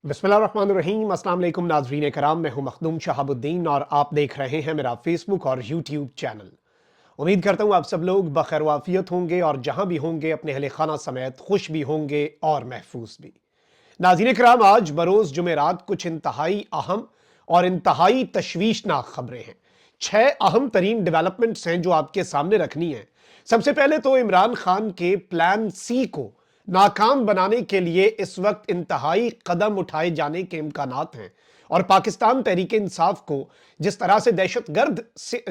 बिस्मिल्लाहिर्रहमानिर्रहीम। अस्सलाम वालेकुम नाज़रीन कराम, मैं हूं मखदूम शहाबुद्दीन और आप देख रहे हैं मेरा फेसबुक और यूट्यूब चैनल। उम्मीद करता हूं आप सब लोग बखैर वाफियत होंगे और जहां भी होंगे अपने अहले खाना समेत खुश भी होंगे और महफूज भी। नाज़रीन कराम, आज बरोज़ जुमेरात कुछ इंतहाई अहम और इंतहाई तशवीशनाक खबरें हैं। 6 अहम तरीन डेवलपमेंट्स हैं जो आपके सामने रखनी है। सबसे पहले तो इमरान खान के प्लान सी को नाकाम बनाने के लिए इस वक्त इंतहाई कदम उठाए जाने के इम्कानात हैं और पाकिस्तान तहरीक इंसाफ को जिस तरह से दहशतगर्द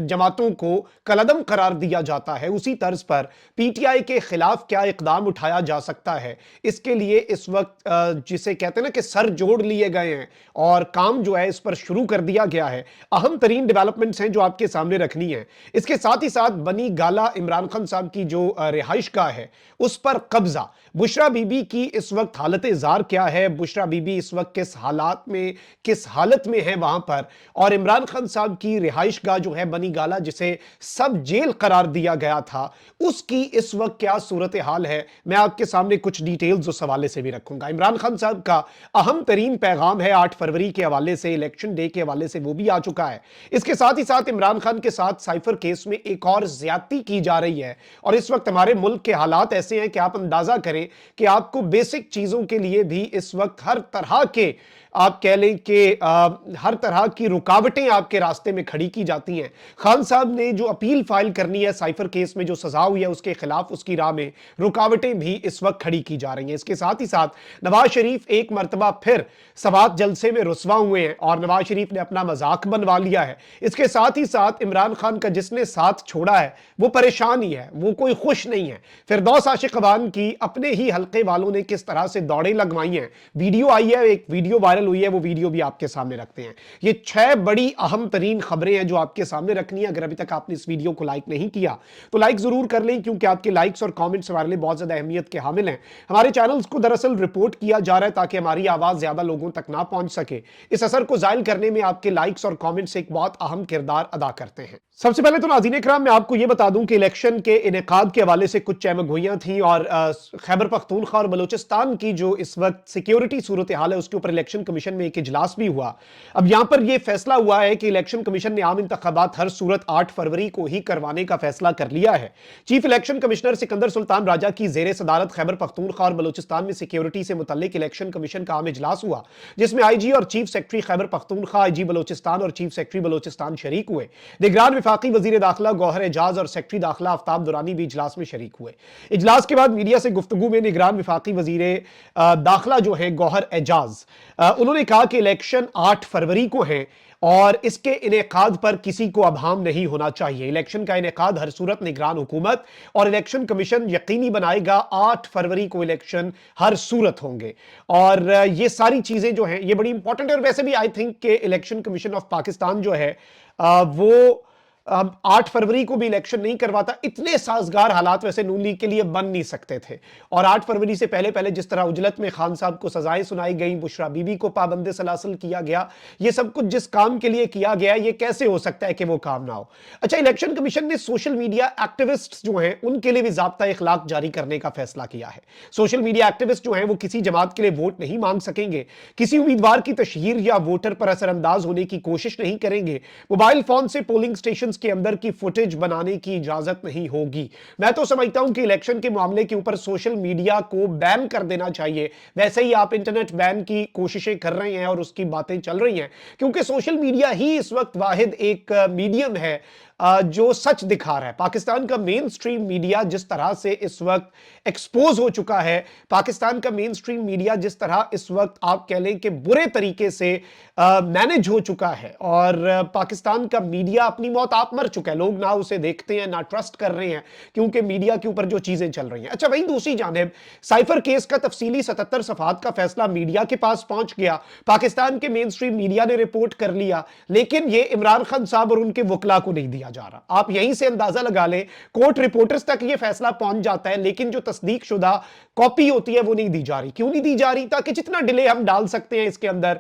जमातों को कलदम करार दिया जाता है, उसी तर्ज पर पीटीआई के खिलाफ क्या इकदाम उठाया जा सकता है, इसके लिए इस वक्त जिसे कहते हैं ना कि सर जोड़ लिए गए हैं और काम जो है इस पर शुरू कर दिया गया है। अहम तरीन डेवलपमेंट्स हैं जो आपके सामने रखनी है। इसके साथ ही साथ बनी गाला इमरान खान साहब की जो रिहाइश गाह है उस पर कब्जा, बुशरा बीबी की इस वक्त हालत जार क्या है, बुशरा बीबी इस वक्त किस हालत में है वहां पर, और इमरान खान साहब की रिहाइश गाह जो है बनी गाला जिसे सब जेल करार दिया गया था, उसकी इस वक्त क्या सूरत हाल है, मैं आपके सामने कुछ डिटेल्स उस हवाले से भी रखूंगा। इमरान खान साहब का अहम तरीन पैगाम है 8 फरवरी के हवाले से, इलेक्शन डे के हवाले से, वो भी आ चुका है। इसके साथ ही साथ इमरान खान के साथ साइफर केस में एक और ज्यादती की जा रही है और इस वक्त हमारे मुल्क के हालात ऐसे हैं कि आप अंदाजा करें कि आपको बेसिक चीजों के लिए भी इस वक्त हर तरह के, आप कह लें कि हर तरह की रुकावटें आपके रास्ते में खड़ी की जाती हैं। खान साहब ने जो अपील फाइल करनी है साइफर केस में जो सजा हुई है उसके खिलाफ, उसकी राह में रुकावटें भी इस वक्त खड़ी की जा रही हैं। इसके साथ ही साथ नवाज शरीफ एक मरतबा फिर सवात जलसे में रुसवा हुए हैं और नवाज शरीफ ने अपना मजाक बनवा लिया है। इसके साथ ही साथ इमरान खान का जिसने साथ छोड़ा है वो परेशान ही है, वो कोई खुश नहीं है। फिरदौस आशिक अवान की अपने ही हल्के वालों ने किस तरह से दौड़ें लगवाई हैं, वीडियो आई है, एक वीडियो वायरल हुई है, वो वीडियो भी आपके सामने रखते हैं। ये 6 बड़ी अहम तरीन खबरें हैं जो आपके सामने रखनी है। अगर अभी तक आपने इस वीडियो को लाइक नहीं किया तो लाइक जरूर कर लें, क्योंकि आपके लाइक्स और कमेंट्स हमारे लिए बहुत ज्यादा अहमियत के हामिल हैं। हमारे चैनल्स को दरअसल रिपोर्ट किया जा रहा है ताकि हमारी आवाज ज्यादा लोगों तक ना पहुंच सके। इस असर को जाहिर करने में आपके लाइक्स और कमेंट्स एक बहुत अहम किरदार अदा करते हैं। सबसे पहले तो नाज़रीन इकराम, मैं आपको यह बता दूं कि इलेक्शन के इनेकाद के हवाले से कुछ चहमगोइयां थी और खैबर पख्तूनख्वा और बलूचिस्तान की जो इस वक्त सिक्योरिटी सूरत हाल है उसके ऊपर इलेक्शन कमीशन में एक इजलास भी हुआ। अब यहां पर यह फैसला हुआ है कि इलेक्शन कमीशन ने आम इंतखाबात हर सूरत 8 फरवरी को ही करवाने का फैसला कर लिया है। Chief election commissioner Sikandar Sultan Raja की जेर सदारत खैबर पख्तूनख्वा और बलूचिस्तान में सिक्योरिटी से मुतल्लिक इलेक्शन कमीशन का आम इजलास हुआ, जिसमें आईजी और chief secretary Khyber Pakhtunkhwa, IG Balochistan और चीफ सेक्रेटरी बलूचिस्तान शरीक हुए। निगरान वफाकी वजीर दाखिला गौहर एजाज और सेक्रेटरी दाखिला आफ्ताब दुरानी भी इजलास में शरीक हुए। इजलास के बाद मीडिया से गुफ्तगू में निगरान वफाकी वजीर दाखिला जो है गौहर एजाज, उन्होंने कहा कि इलेक्शन 8 फरवरी को है और इसके इनेकाद पर किसी को अभाम नहीं होना चाहिए। इलेक्शन का इनेकाद हर सूरत निगरान हुकूमत और इलेक्शन कमीशन यकीनी बनाएगा। 8 फरवरी को इलेक्शन हर सूरत होंगे और ये सारी चीजें जो हैं ये बड़ी इंपॉर्टेंट है। और वैसे भी आई थिंक कि इलेक्शन कमीशन ऑफ पाकिस्तान जो है वो 8 फरवरी को भी इलेक्शन नहीं करवाता। इतने साजगार हालात वैसे नून लीग के लिए बन नहीं सकते थे और 8 फरवरी से पहले पहले जिस तरह उजलत में खान साहब को सजाएं सुनाई गई, बुशरा बीबी को पाबंद सलासल किया गया, ये सब कुछ जिस काम के लिए किया गया ये कैसे हो सकता है कि वो काम ना हो। अच्छा, इलेक्शन कमीशन ने सोशल मीडिया एक्टिविस्ट जो हैं उनके लिए भी ज़ाब्ता इखलाक जारी करने का फैसला किया है। सोशल मीडिया एक्टिविस्ट जो हैं वो किसी जमात के लिए वोट नहीं मांग सकेंगे, किसी उम्मीदवार की तशहीर या वोटर पर असरअंदाज होने की कोशिश नहीं करेंगे, मोबाइल फोन से पोलिंग स्टेशन के अंदर की फुटेज बनाने की इजाजत नहीं होगी। मैं तो समझता हूं कि इलेक्शन के मामले के ऊपर सोशल मीडिया को बैन कर देना चाहिए। वैसे ही आप इंटरनेट बैन की कोशिशें कर रहे हैं और उसकी बातें चल रही हैं, क्योंकि सोशल मीडिया ही इस वक्त वाहिद एक मीडियम है जो सच दिखा रहा है। पाकिस्तान का मेन स्ट्रीम मीडिया जिस तरह से इस वक्त एक्सपोज हो चुका है, पाकिस्तान का मेन स्ट्रीम मीडिया जिस तरह इस वक्त आप कह लें कि बुरे तरीके से मैनेज हो चुका है और पाकिस्तान का मीडिया अपनी मौत आप मर चुका है। लोग ना उसे देखते हैं ना ट्रस्ट कर रहे हैं क्योंकि मीडिया के ऊपर जो चीजें चल रही हैं। अच्छा, वहीं दूसरी जानिब साइफर केस का तफसीली 77 सफात का फैसला मीडिया के पास पहुंच गया, पाकिस्तान के मेन स्ट्रीम मीडिया ने रिपोर्ट कर लिया, लेकिन यह इमरान खान साहब और उनके वकला को नहीं दिया जा रहा। आप यहीं से अंदाजा लगा लें, कोर्ट रिपोर्टर्स तक यह फैसला पहुंच जाता है लेकिन जो तस्दीक शुदा कॉपी होती है वो नहीं दी जा रही। क्यों नहीं दी जा रही? ताकि जितना डिले हम डाल सकते हैं इसके अंदर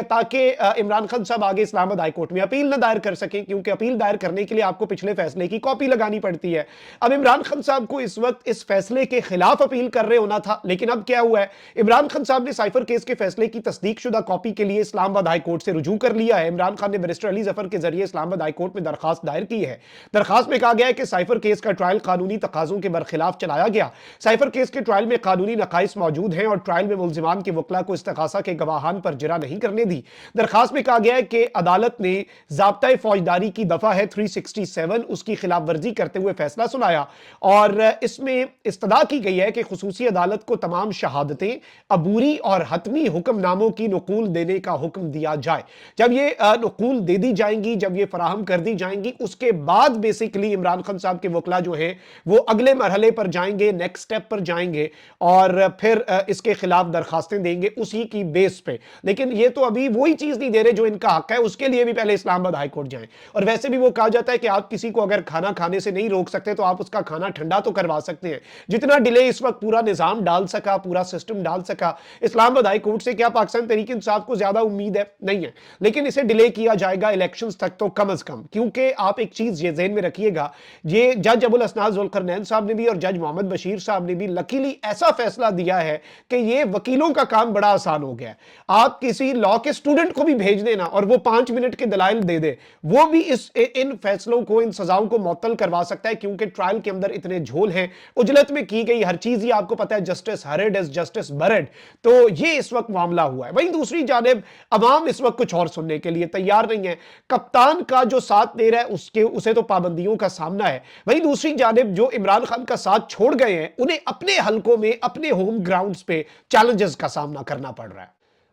ताकि इमरान खान साहब आगे इस्लामाबाद हाई कोर्ट में अपील न दायर कर सकें, क्योंकि अपील अपील दायर करने के लिए आपको पिछले फैसले की कॉपी लगानी पड़ती है। अब इमरान खान साहब को इस वक्त इस फैसले के खिलाफ अपील कर रहे होना था, लेकिन अब क्या हुआ है, इमरान खान साहब ने साइफर केस के फैसले की तस्दीक शुदा कॉपी के लिए इस्लामाबाद हाई कोर्ट से रुजू कर लिया है। इमरान खान ने बैरिस्टर अली जफर के जरिए इस्लामाबाद हाई कोर्ट में दरखास्त दायर की है। दरखास्त में कहा गया है कि साइफर केस का ट्रायल कानूनी तकाजों के बरखिलाफ चलाया गया। साइफर केस के ट्रायल में कानूनी नकाइस मौजूद हैं और ट्रायल में मुल्जिमान के वकला को इस्तगासा के गवाहान पर जिरा नहीं करने दी। दरखास्त में कहा गया है कि अदालत ने ज़ाब्ता फौजदारी की दफा है 367 उसकी खिलाफ वर्जी करते हुए फैसला सुनाया और इसमें इस्तदा की गई है कि खुसूसी अदालत को तमाम शहादतें, अबूरी और हतमी हुक्मनामों की नकूल देने का हुक्म दिया जाए। जब ये नकूल दे दी जाएंगी, जब ये फराहम कर दी जाएंगी, उसके बाद बेसिकली इमरान खान साहब के वकला जो है वो अगले मरहले पर जाएंगे, नेक्स्ट स्टेप पर जाएंगे और फिर इसके खिलाफ दरखास्तें देंगे उसी की बेस पे। लेकिन ये तो अभी वही चीज नहीं दे रहे जो इनका हक है, उसके लिए भी पहले इस्लामाबाद हाई कोर्ट जाएं। और वैसे भी वो कहा जाता है कि आप किसी को अगर खाना खाने से नहीं रोक सकते तो आप उसका खाना ठंडा तो करवा सकते हैं। जितना डिले इस वक्त पूरा निजाम डाल सका, पूरा सिस्टम डाल सका, इस्लामाबाद हाई कोर्ट से क्या पाकिस्तान तहरीक इंसाफ को ज्यादा उम्मीद है? नहीं है। लेकिन इसे डिले किया जाएगा इलेक्शंस तक तो कम से कम, क्योंकि आप एक चीज ये ज़हन में रखिएगा, ये जज अबुल असनाद जुल्करनैन साहब ने भी और जज मोहम्मद बशीर साहब ने भी लकीली ऐसा फैसला दिया है कि ये वकीलों का काम बड़ा आसान हो गया है। आप किसी लॉ के स्टूडेंट को भी भेज देना और वो 5 मिनट के दलाइल दे दे, वो भी इन फैसलों को, इन सजाओं को मुअत्तल करवा सकता है, क्योंकि ट्रायल के अंदर इतने झोल हैं, उजलत में की गई हर चीज ही आपको पता है, जस्टिस हरेड इज जस्टिस बरेड। तो ये इस वक्त मामला हुआ है। वहीं दूसरी जानिब अवाम इस वक्त कुछ और सुनने के लिए तैयार नहीं है। कप्तान का जो साथ दे रहा है उसे तो पाबंदियों का सामना है। वहीं दूसरी जानिब जो इमरान खान का साथ छोड़ गए हैं उन्हें अपने हलकों में, अपने होम ग्राउंड्स पे चैलेंजेस का सामना करना पड़ रहा है।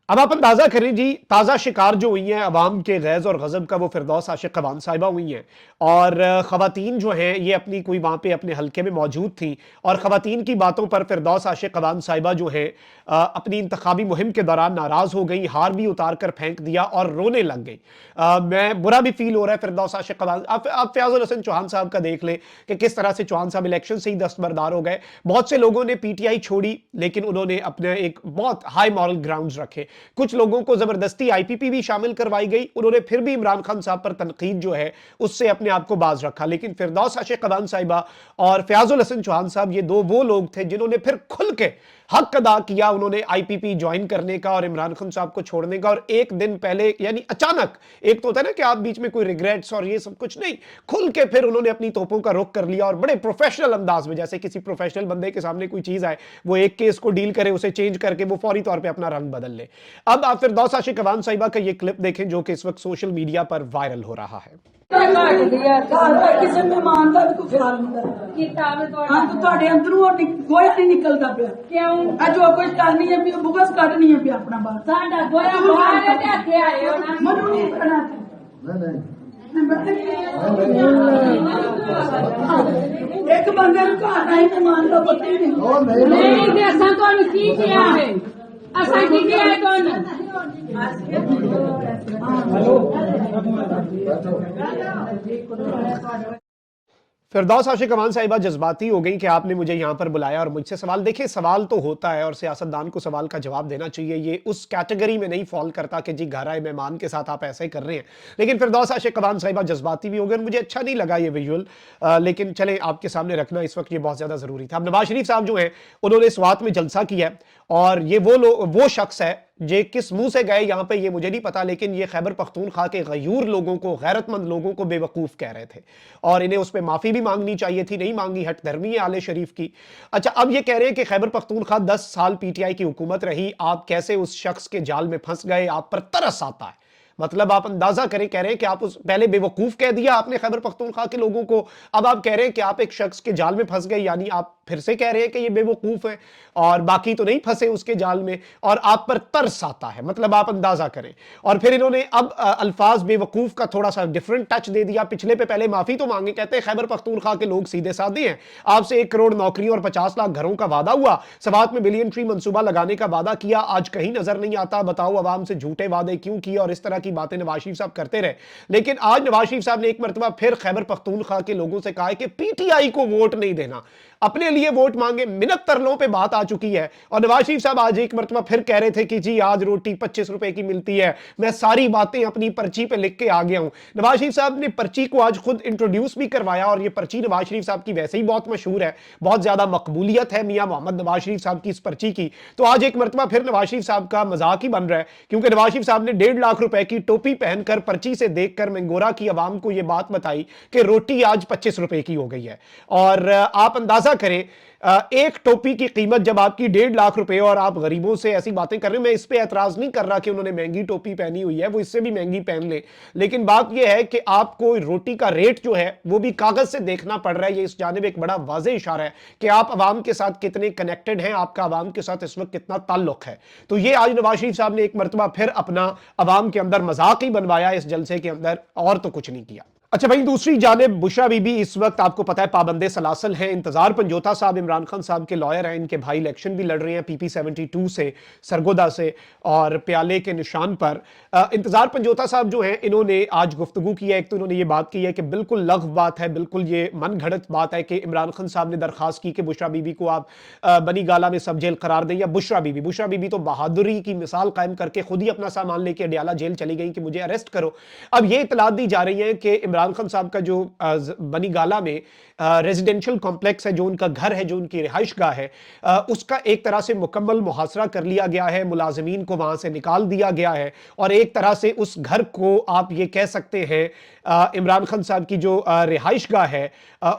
अब आप अंदाजा करें जी, ताज़ा शिकार जो हुई हैं अवाम के गैज़ और गज़ब का, वो फिरदौस आशिक ख़वान साहिबा हुई हैं। और ख़वातीन जो हैं ये अपनी कोई वहाँ पे अपने हलके में मौजूद थी और ख़वातीन की बातों पर फिरदौस आशिक ख़वान साहिबा जो है अपनी इंतखाबी मुहिम के दौरान नाराज़ हो गई, हार भी उतार कर फेंक दिया और रोने लग गई। मैं बुरा भी फील हो रहा है फिरदौस आशिक ख़वान। आप फयाजुल हसन चौहान साहब का देख लें कि किस तरह से चौहान साहब इलेक्शन से ही दस्तबरदार हो गए। बहुत से लोगों ने पीटीआई छोड़ी, लेकिन उन्होंने अपने एक बहुत हाई मॉरल ग्राउंड्स रखे। कुछ लोगों को जबरदस्ती आईपीपी भी शामिल करवाई गई, उन्होंने फिर भी इमरान खान साहब पर तनकीद जो है उससे अपने आप को बाज रखा। लेकिन फिरदौस आशिक ख़वान साहिबा और फयाजुल हसन चौहान साहब ये वो लोग थे जिन्होंने फिर खुल के हक अदा किया। उन्होंने आईपीपी ज्वाइन करने का और इमरान खान साहब को छोड़ने का, और एक दिन पहले, यानी अचानक, एक तो होता है ना कि आप बीच में कोई रिग्रेट्स और ये सब कुछ नहीं, खुल के फिर उन्होंने अपनी तोपों का रुख कर लिया और बड़े प्रोफेशनल अंदाज में, जैसे किसी प्रोफेशनल बंदे के सामने कोई चीज आए, वो एक केस को डील करे, उसे चेंज करके वो फौरी तौर पर अपना रंग बदल ले। अब आप फिरदौस आशिक ख़वान साहिबा का ये क्लिप देखें जो कि इस वक्त सोशल मीडिया पर वायरल हो रहा है। ਕਿਸੇ ਮਹਿਮਾਨ ਦਾ ਵੀ ਕੋਈ ਖਿਆਲ ਹੁੰਦਾ ਹਾਂ ਤਾਂ ਤੁਹਾਡੇ ਅੰਦਰੋਂ ਗੋਇਆ ਨਹੀਂ ਨਿਕਲਦਾ ਪਿਆ ਕਿਉਂ ਆ ਜੋ ਕੁਝ ਕਰਨੀ ਹੈ ਵੀ ਬੁਗਸ ਕੱਢਣੀ ਹੈ ਵੀ ਆਪਣਾ ਬਾਹਰ ਸਾਡਾ ਗੋਇਆ ਬਾਹਰ ਤੇ ਇੱਥੇ ਆਏ ਹੋ ਨਾ ਮੈਨੂੰ ਨਹੀਂ ਕਰਨਾ ਇੱਕ ਬੰਦੇ ਨੂੰ ਘਰ ਨਹੀਂ ਮਹਿਮਾਨ ਦਾ ਪਤਾ ਹੀ ਨਹੀਂ ਤੇ ਅਸਾਂ ਤੁਹਾਨੂੰ ਕੀ ਕਿਹਾ ਹੈ ਅਸਾਂ ਕੀ ਕਿਹਾ ਹੈ ਤੁਹਾਨੂੰ फिरदौस आशिक ख़वान साहिबा जज्बाती हो गई कि आपने मुझे यहाँ पर बुलाया और मुझसे सवाल। देखिए, सवाल तो होता है और सियासतदान को सवाल का जवाब देना चाहिए, ये उस कैटेगरी में नहीं फॉल करता कि जी घर आए मेहमान के साथ आप ऐसे ही कर रहे हैं। लेकिन फिरदौस आशिक ख़वान साहिबा जज्बाती भी हो गए और मुझे अच्छा नहीं लगा ये विजुअल, लेकिन चले आपके सामने रखना इस वक्त ये बहुत ज़्यादा ज़रूरी था। अब नवाज शरीफ साहब जो हैं उन्होंने स्वात में जलसा किया है और ये वो शख्स है जे किस मुंह से गए यहाँ पे ये मुझे नहीं पता, लेकिन ये खैबर पख्तूनख्वा के गयूर लोगों को, गैरतमंद लोगों को बेवकूफ़ कह रहे थे और इन्हें उस पर माफ़ी भी मांगनी चाहिए थी, नहीं मांगी, हट धर्मी है आले शरीफ की। अच्छा, अब ये कह रहे हैं कि खैबर पख्तूनख्वा 10 साल पीटीआई की हुकूमत रही, आप कैसे उस शख्स के जाल में फंस गए, आप पर तरस आता है। मतलब आप अंदाजा करें, कह रहे हैं कि आप उस पहले बेवकूफ़ कह दिया आपने खैबर पख्तूनख्वा के लोगों को, अब आप कह रहे हैं कि आप एक शख्स के जाल में फंस गए, यानी आप फिर से कह रहे हैं कि ये बेवकूफ़ है और बाकी तो नहीं फंसे उसके जाल में, और आप पर तरस आता है। मतलब आप अंदाजा करें। और फिर इन्होंने अब अल्फाज बेवकूफ़ का थोड़ा सा डिफरेंट टच दे दिया। पिछले पे पहले माफ़ी तो मांगे, कहते हैं खैबर पख्तूनख्वा के लोग सीधे साधे हैं, आपसे 1 करोड़ नौकरियों और 50 लाख घरों का वादा हुआ, सवात में $1 बिलियन मंसूबा लगाने का वादा किया, आज कहीं नजर नहीं आता, बताओ अवाम से झूठे वादे क्यों किए और इस तरह की की बातें नवाज शरीफ साहब करते रहे, लेकिन आज नवाज शरीफ साहब ने एक मरतबा फिर खैबर पख्तूनख्वा के लोगों से कहा है कि पीटीआई को वोट नहीं देना, अपने लिए वोट मांगे। मिन्नत तरलों पे बात आ चुकी है और नवाज शरीफ साहब आज एक मरतबा फिर कह रहे थे कि जी आज रोटी 25 रुपए की मिलती है, मैं सारी बातें अपनी पर्ची पे लिख के आ गया हूं। नवाज शरीफ साहब ने पर्ची को आज खुद इंट्रोड्यूस भी करवाया और ये पर्ची नवाज शरीफ साहब की वैसे ही बहुत मशहूर है, बहुत ज्यादा मकबूलियत है मियां मोहम्मद नवाज शरीफ साहब की इस पर्ची की। तो आज एक मरतबा फिर नवाज शरीफ साहब का मजाक ही बन रहा है, क्योंकि नवाज शरीफ साहब ने 1.5 लाख रुपए की टोपी पहनकर पर्ची से देखकर मंगोरा की आवाम को यह बात बताई कि रोटी आज 25 रुपए की हो गई है। और आप अंदाजा करें एक टोपी की कीमत जब आपकी 1.5 लाख रुपए और आप गरीबों से ऐसी बातें कर रहे हैं। मैं इस पे एतराज नहीं कर रहा कि उन्होंने महंगी टोपी पहनी हुई है, वो इससे भी महंगी पहन ले, लेकिन बात यह है कि आपको रोटी का रेट जो है वो भी कागज से देखना पड़ रहा है। ये इस जानिब एक बड़ा वाज़ेह इशारा है कि आप अवाम के साथ कितने कनेक्टेड हैं, आपका अवाम के साथ इस वक्त कितना ताल्लुक है। तो ये आज नवाज शरीफ साहब ने एक मरतबा फिर अपना अवाम के अंदर मजाक ही बनवाया इस जलसे के अंदर, और तो कुछ नहीं किया। अच्छा भाई, दूसरी जानिब बुशरा बीबी इस वक्त आपको पता है पाबंदे सलासल हैं। इंतजार पंजोता साहब इमरान खान साहब के लॉयर हैं, इनके भाई इलेक्शन भी लड़ रहे हैं पीपी 72 से, सरगोदा से और प्याले के निशान पर। इंतजार पंजोता साहब जो हैं इन्होंने आज गुफ्तगू की है। एक तो इन्होंने ये बात की है कि बिल्कुल लग़्व बात है, बिल्कुल ये मन घड़त बात है कि इमरान खान साहब ने दरखास्त की कि बुशरा बीबी को आप बनी गाला में सब जेल करार दें, या बुशरा बीबी तो बहादुरी की मिसाल कायम करके खुद ही अपना सामान लेके अडियाला जेल चली गई कि मुझे अरेस्ट करो। अब ये इतलात दी जा रही है कि इमरान खान साहब का जो बनी गाला में रेजिडेंशियल कॉम्प्लेक्स है, जो उनका घर है, जो उनकी रिहाइश गाह है, उसका एक तरह से मुकम्मल मुहासरा कर लिया गया है, मुलाजिमीन को वहां से निकाल दिया गया है और एक तरह से उस घर को आप ये कह सकते हैं इमरान खान साहब की जो रिहाइश गाह है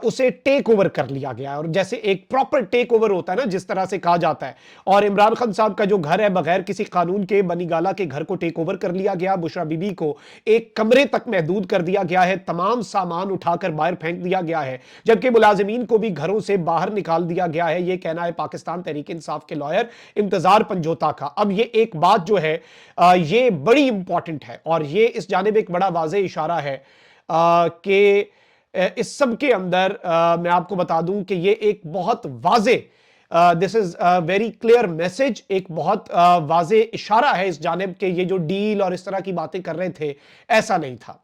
उसे टेक ओवर कर लिया गया है, और जैसे एक प्रॉपर टेक ओवर होता है ना, जिस तरह से कहा जाता है। और इमरान खान साहब का जो घर है बगैर किसी कानून के बनी गाला के घर को टेक ओवर कर लिया गया। बुशरा बीबी को एक कमरे तक महदूद कर दिया गया है, तमाम सामान उठाकर बाहर फेंक दिया गया है, जबकि मुलाजिमीन को भी घरों से बाहर निकाल दिया गया है। यह कहना है पाकिस्तान तहरीक इंसाफ के लॉयर इंतजार पंजोता का। अब ये एक बात जो है ये बड़ी इंपॉर्टेंट है और ये इस जानिब एक बड़ा वाज़ेह इशारा है कि इस सब के अंदर मैं आपको बता दूं कि ये एक बहुत वाज़ेह this is very clear message, एक बहुत वाज़ेह इशारा है इस जानिब के ये जो डील और इस तरह की बातें कर रहे थे ऐसा नहीं था।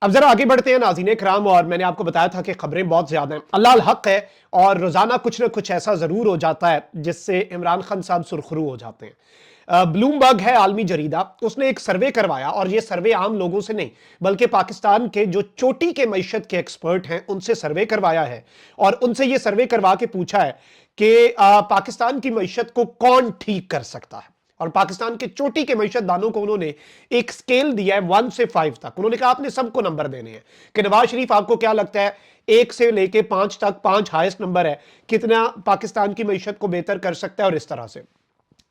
अब जरा आगे बढ़ते हैं नाज़रीन कराम, और मैंने आपको बताया था कि खबरें बहुत ज्यादा हैं, अल्लाह अल हक है और रोजाना कुछ ना कुछ ऐसा जरूर हो जाता है जिससे इमरान खान साहब सुरखरू हो जाते हैं। ब्लूमबर्ग है आलमी जरीदा, उसने एक सर्वे करवाया और यह सर्वे आम लोगों से नहीं बल्कि पाकिस्तान के जो चोटी के मईशत के एक्सपर्ट हैं उनसे सर्वे करवाया है और उनसे यह सर्वे करवा के पूछा है कि पाकिस्तान की मईशत को कौन ठीक कर सकता है। और पाकिस्तान के चोटी के मईशत दानों को उन्होंने एक स्केल दिया है 1 से 5 तक। उन्होंने कहा आपने सबको नंबर देने हैं कि नवाज शरीफ आपको क्या लगता है 1 से लेके 5 तक, 5 हाईएस्ट नंबर है, कितना पाकिस्तान की मईशत को बेहतर कर सकता है। और इस तरह से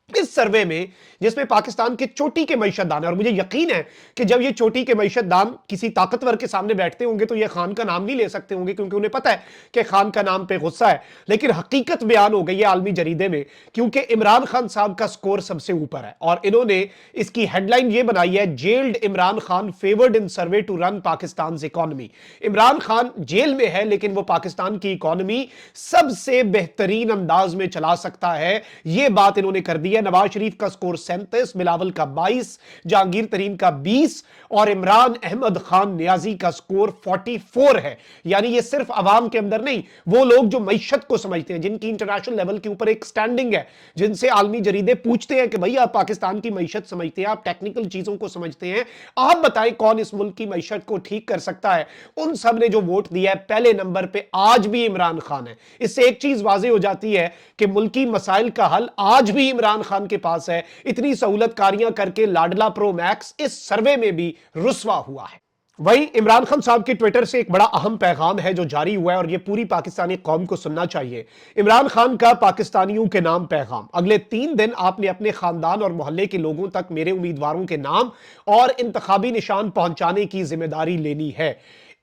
इस सर्वे में जिसमें पाकिस्तान के चोटी के मईशतदान है, और मुझे यकीन है कि जब ये चोटी के मईशतदान किसी ताकतवर के सामने बैठते होंगे तो ये खान का नाम नहीं ले सकते होंगे, क्योंकि उन्हें पता है कि खान का नाम पे गुस्सा है। लेकिन हकीकत बयान हो गई है आलमी जरीदे में, क्योंकि इमरान खान साहब का स्कोर सबसे ऊपर है और इन्होंने इसकी हेडलाइन ये बनाई है, jailed Imran Khan favoured in survey to run Pakistan economy. Imran Khan jail में है लेकिन वो पाकिस्तान की इकोनॉमी सबसे बेहतरीन अंदाज में चला सकता है, यह बात इन्होंने कर दी है। नवाज शरीफ का स्कोर 37, बिलावल का 22, जहांगीर तरीन का 20 और इमरान अहमद खान नियाजी का स्कोर 44 है। यानी ये सिर्फ अवाम के अंदर नहीं, वो लोग जो मईशत को समझते हैं, जिनकी इंटरनेशनल लेवल के ऊपर एक स्टैंडिंग है, जिनसे आलमी जरीदे पूछते हैं कि भाई आप पाकिस्तान की मईशत समझते हैं, आप टेक्निकल चीजों को समझते हैं, आप बताएं कौन इस मुल्क की मईशत को ठीक कर सकता है। उन सब ने जो वोट दिया है पहले नंबर पे आज भी इमरान खान है। इससे एक चीज वाज़ेह हो जाती है कि मुल्की मसाइल का हल आज भी इमरान खान के पास है। इतनी सहूलतकारियां करके लाडला प्रो मैक्स इस सर्वे में भी रुस्वा हुआ है। वहीं इमरान खान साहब के ट्विटर से एक बड़ा अहम पैगाम है जो जारी हुआ है और यह पूरी पाकिस्तानी कौम को सुनना चाहिए। इमरान खान का पाकिस्तानियों के नाम पैगाम, अगले 3 दिन आपने अपने खानदान और मोहल्ले के लोगों तक मेरे उम्मीदवारों के नाम और इंतखाबी निशान पहुंचाने की जिम्मेदारी लेनी है।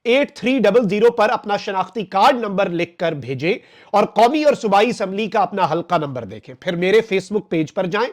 8300 पर अपना शनाख्ती कार्ड नंबर लिखकर भेजें और कौमी और सूबाई असम्बली का अपना हल्का नंबर देखें। फिर मेरे फेसबुक पेज पर जाएं,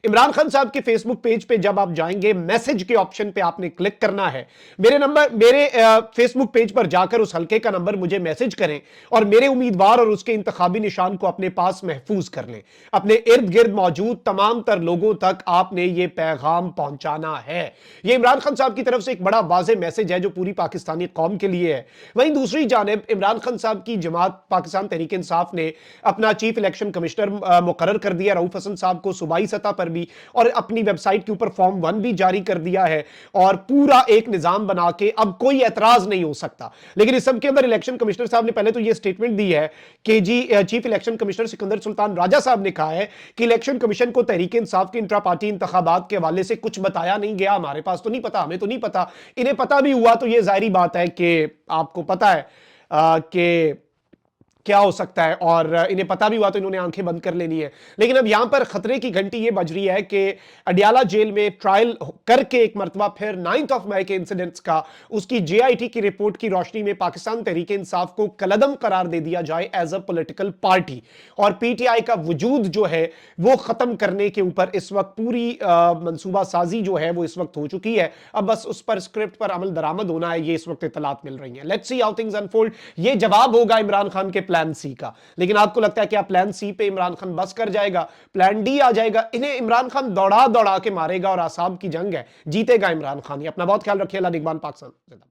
इमरान खान साहब के फेसबुक पेज पे जब आप जाएंगे, मैसेज के ऑप्शन पे आपने क्लिक करना है। मेरे फेसबुक पेज पर जाकर उस हल्के का नंबर मुझे मैसेज करें और मेरे उम्मीदवार और उसके इंतखाबी निशान को अपने पास महफूज कर लें। अपने इर्द गिर्द मौजूद तमाम तर लोगों तक आपने ये पैगाम पहुंचाना है। ये इमरान खान साहब की तरफ से एक बड़ा वाज़ेह मैसेज है जो पूरी पाकिस्तानी कौम के लिए है। वहीं दूसरी जानिब इमरान खान साहब की जमात पाकिस्तान तहरीक इंसाफ ने अपना चीफ इलेक्शन कमिश्नर मुकर्रर कर दिया रऊफ हसन साहब को सूबाई सतह पर भी, और अपनी वेबसाइट के ऊपर फॉर्म 1 भी जारी कर दिया है और पूरा एक निजाम बना के अब कोई एतराज नहीं हो सकता। लेकिन इस सब के अंदर इलेक्शन कमिश्नर साहब ने पहले तो ये स्टेटमेंट दी है कि जी chief election commissioner Sikandar Sultan Raja साहब ने कहा है कि इलेक्शन कमीशन को तहरीक इंसाफ के इंट्रा पार्टी इंतखाबात के हवाले से कुछ बताया नहीं गया, हमारे पास तो नहीं पता, हमें तो नहीं पता। इन्हें पता भी हुआ तो ये जाहिर बात है कि आपको पता है कि क्या हो सकता है, और इन्हें पता भी हुआ तो इन्होंने आंखें बंद कर लेनी है। लेकिन अब यहां पर खतरे की घंटी ये बज रही है कि अडियाला जेल में ट्रायल करके एक मरतबा फिर 9 मई के इंसिडेंट्स का उसकी जेआईटी की रिपोर्ट की रोशनी में पाकिस्तान तहरीक इंसाफ को कलअदम करार दे दिया जाए एज अ पॉलिटिकल पार्टी, और पीटीआई का वजूद जो है वो खत्म करने के ऊपर इस वक्त पूरी मंसूबा साजी जो है वो इस वक्त हो चुकी है। अब बस उस पर स्क्रिप्ट पर अमल दरामद होना है, ये इस वक्त इतलात मिल रही है। Let's see how things unfold. ये जवाब होगा इमरान खान के प्लान सी का। लेकिन आपको लगता है कि आप प्लान सी पे इमरान खान बस कर जाएगा, प्लान डी आ जाएगा, इन्हें इमरान खान दौड़ा दौड़ा के मारेगा और आसाब की जंग है, जीतेगा इमरान खान। ये अपना बहुत ख्याल रखिए। अल्लाह निगहबान पाकिस्तान।